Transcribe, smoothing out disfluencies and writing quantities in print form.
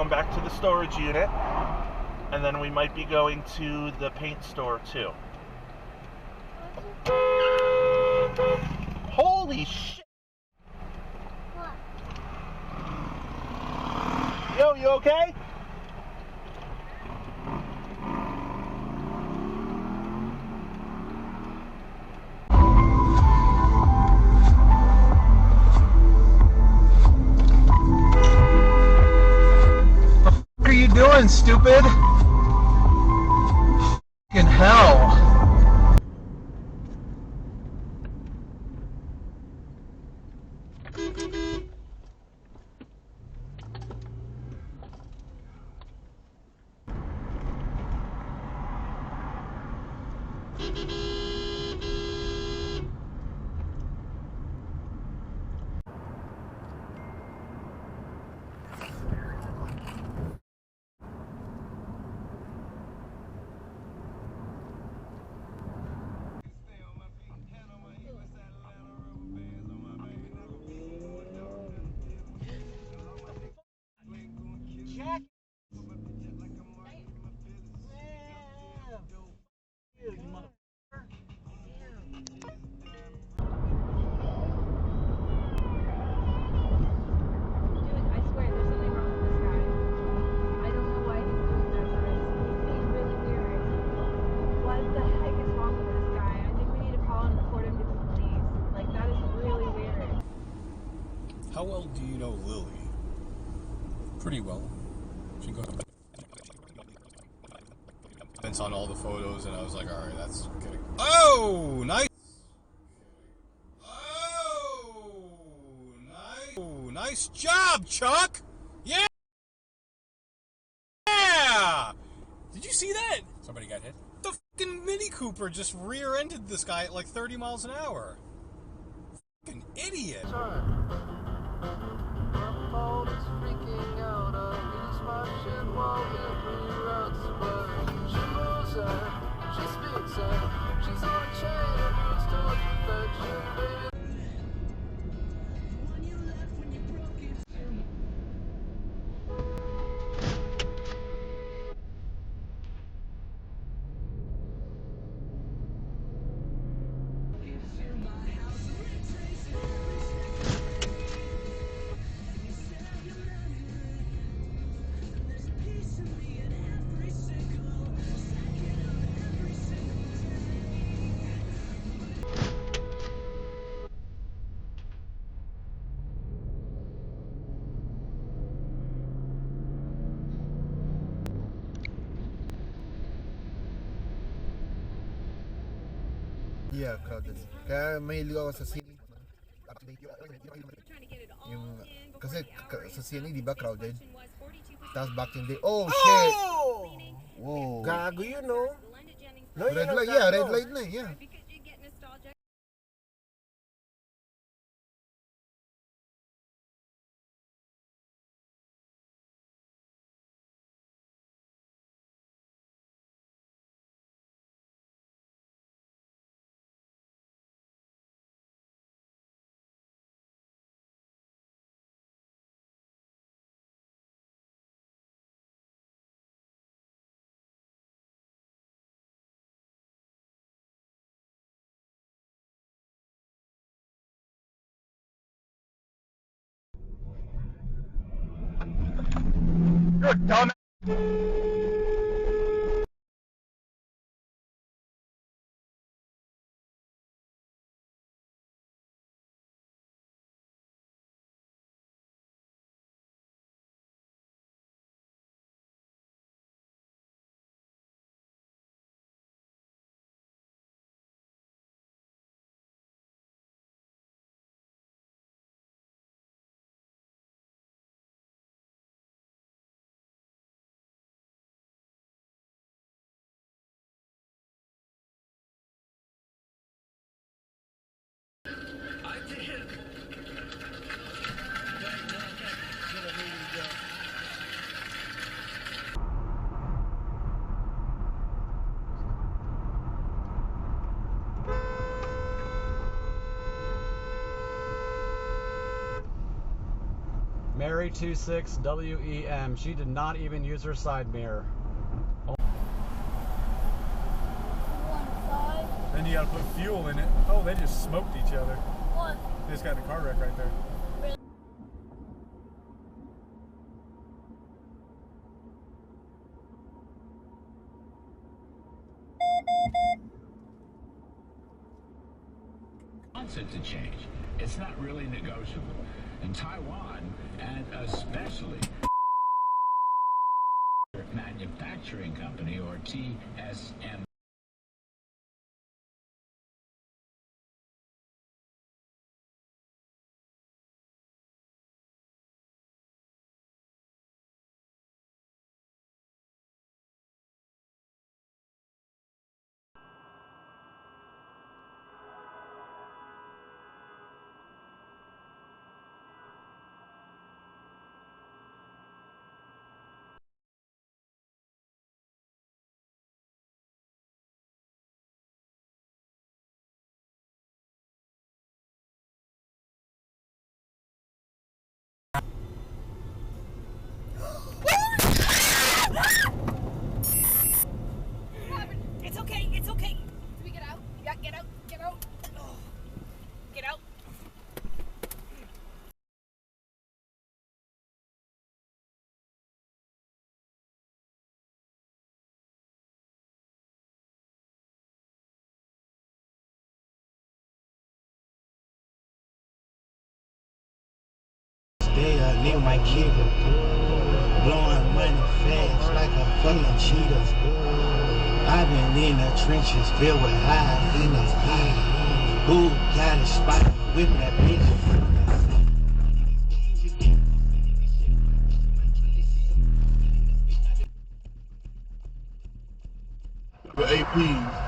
going back to the storage unit, and then we might be going to the paint store too. Holy shit! What? Yo, you okay? What are you doing, stupid? Fucking hell. How well do you know Lily? Pretty well. She goes On all the photos, and I was like, all right, that's good. Oh, nice. Oh, nice job, Chuck. Yeah. Did you see that? somebody got hit. The fucking Mini Cooper just rear-ended this guy at like 30 miles an hour. Fucking idiot. Yeah, crowded. Kaya mahilig ako sa CNE. Yung, kasi sa CNE, di ba, crowded? Tapos back in the day, oh shit! Whoa! Gago yun, no? Red light, yeah, red light na, yeah. 4326 WEM. She did not even use her side mirror. 1-5. Then you gotta put fuel in it. Oh, they just smoked each other. What? They just got in a car wreck right there. Concept to change. It's not really negotiable. In Taiwan, and especially manufacturing company, or TSM. It's okay, it's okay. Can we get out? Yeah, get out, get out. Oh. Get out. They a nigga might kick her. Blowing money fast like a fucking cheetah. I've been in the trenches filled with highs in his head. Boo got a spot, whipping that bitch. AP.